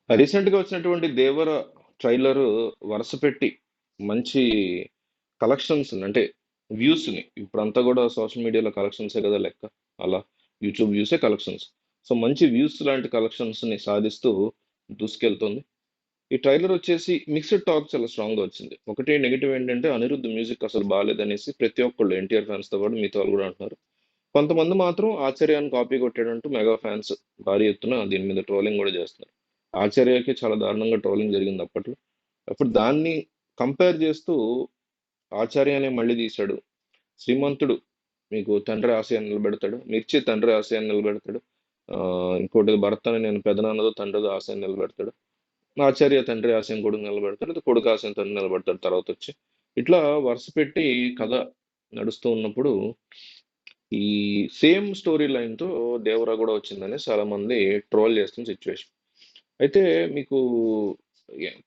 రీసెంట్‌గా వచ్చినటువంటి 'దేవర' ట్రైలర్ వరుస పెట్టి మంచి కలెక్షన్స్‌ని అంటే వ్యూస్‌ని ఇప్పుడంతా గూడా సోషల్ మీడియాలో కలెక్షన్సే గదా లెక్క. అలా యూట్యూబ్ వ్యూసే కలెక్షన్స్. సో, మంచి వ్యూస్ లాంటి కలెక్షన్స్‌ని సాధిస్తూ దూసుకెళ్తుంది. ఈ ట్రైలర్ వచ్చేసి మిక్స్డ్ టాక్ చాలా స్ట్రాంగ్‌గా వచ్చింది. ఒకటి నెగెటివ్ ఏంటంటే అనిరుద్ మ్యూజిక్ అసలు బాలేదనేసి ప్రతి ఒక్కళ్ళు ఎన్టీఆర్ ఫ్యాన్స్‌తో పాటు మిగతా వాళ్ళు గూడా అంటున్నారు. కొంతమంది మాత్రం ఆచార్యాన్ని కాపీ కొట్టాడంటూ మెగా ఫ్యాన్స్ భారీ ఎత్తున దీని మీద ట్రోలింగ్ గూడా చేస్తున్నారు. ఆచార్యకి చాలా దారుణంగా ట్రోలింగ్ జరిగింది అప్పట్లో. అప్పుడు దాన్ని కంపేర్ చేస్తూ ఆచార్యనే మళ్ళీ తీశాడు. శ్రీమంతుడు మీకు తండ్రి ఆశయాన్ని నిలబెడతాడు. మిర్చి తండ్రి ఆశయాన్ని నిలబెడతాడు. ఇంకోటి భరత్ అని నేను పెదనాన్నదో తండ్రిదో ఆశయాన్ని నిలబెడతాడు. ఆచార్య తండ్రి ఆశయం కొడుకు నిలబెడతాడు. అది కొడుకు ఆశయం తండ్రి నిలబెడతాడు తర్వాత వచ్చి. ఇట్లా వరుస పెట్టి కథ నడుస్తూ ఉన్నప్పుడు ఈ సేమ్ స్టోరీ లైన్‌తో 'దేవరా' గూడా వచ్చిందని చాలామంది ట్రోల్ చేస్తున్న సిట్యుయేషన్. అయితే మీకు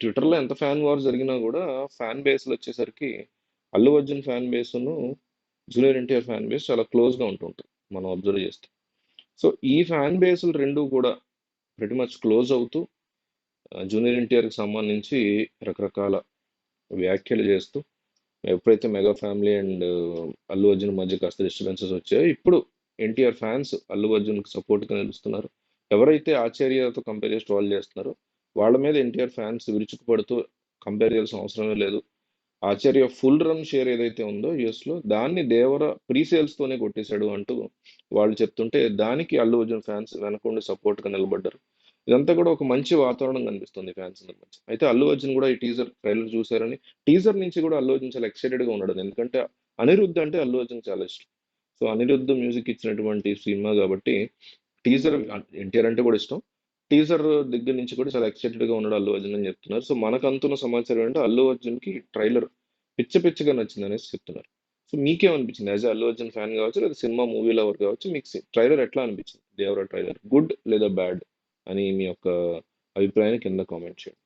ట్విట్టర్‌లో ఎంత ఫ్యాన్ వార్ జరిగినా గూడా ఫ్యాన్ బేస్‌లొచ్చేసరికి అల్లు అర్జున్ ఫ్యాన్ బేసును, జూనియర్ ఎన్టీఆర్ ఫ్యాన్ బేస్ చాలా క్లోజ్‌గా ఉంటుంటది. మనం అబ్జర్వ్ చేస్తే. సో, ఈ ఫ్యాన్ బేస్‌లు 2 కూడా ప్రెటీ మచ్ క్లోజ్ అవుతూ జూనియర్ ఎన్టీఆర్‌కి సంబంధించి రకరకాల వ్యాఖ్యలు చేస్తూ ఎప్పుడైతే mega family and Allu Arjun మధ్య కాస్త డిస్టర్బెన్సెస్ వచ్చాయో, ఇప్పుడు ఎన్టీఆర్ ఫ్యాన్స్ అల్లు అర్జున్‌కి సపోర్ట్‌గా నిలుస్తున్నారు. ఎవరైతే ఆచార్యతో కంపేర్ చేసి ట్రోల్ చేస్తున్నారో, వాళ్ళ మీద ఎన్టీఆర్ ఫ్యాన్స్ విరుచుకుపడుతూ కంపేర్ చేయాల్సిన అవసరమే లేదు. ఆచార్య ఫుల్ రన్ షేర్ ఏదైతే ఉందో యూఎస్‌లో, దాన్ని దేవర ప్రీ సేల్స్‌తోనే కొట్టేశాడు అంటూ వాళ్ళు చెప్తుంటే, దానికి అల్లు అర్జున్ ఫ్యాన్స్ వెనకుండి సపోర్ట్‌గా నిలబడ్డారు. ఇదంతా కూడా ఒక మంచి వాతావరణం కనిపిస్తుంది ఫ్యాన్స్ అందరి మధ్య. అయితే అల్లు అర్జున్ కూడా ఈ టీజర్ ట్రైలర్ చూసారని టీజర్ నుంచి కూడా అల్లు అర్జున్ చాలా ఎక్సైటెడ్‌గా ఉన్నాడు. ఎందుకంటే అనిరుద్ అంటే అల్లు అర్జున్ చాలా ఇష్టం. సో, అనిరుద్ మ్యూజిక్ ఇచ్చినటువంటి సినిమా కాబట్టి టీజర్ ఎన్టీఆర్ అంటే కూడా ఇష్టం. టీజర్ దగ్గర నుంచి కూడా చాలా ఎక్సైటెడ్‌గా ఉన్నాడు అల్లు అర్జున్ అని చెప్తున్నారు. సో, మనకు అందుతున్న సమాచారం ఏంటంటే అల్లు అర్జున్‌కి ట్రైలర్ పిచ్చగా నచ్చిందనేసి చెప్తున్నారు. సో, మీకేమనిపించింది? As a Allu Arjun fan కావచ్చు, లేదా సినిమా మూవీ లవర్ కావచ్చు, మీకు ట్రైలర్ ఎట్లా అనిపించింది? 'దేవరా' ట్రైలర్ గుడ్ లేదా బ్యాడ్ అని మీ యొక్క అభిప్రాయాన్ని కింద కామెంట్ చేయండి.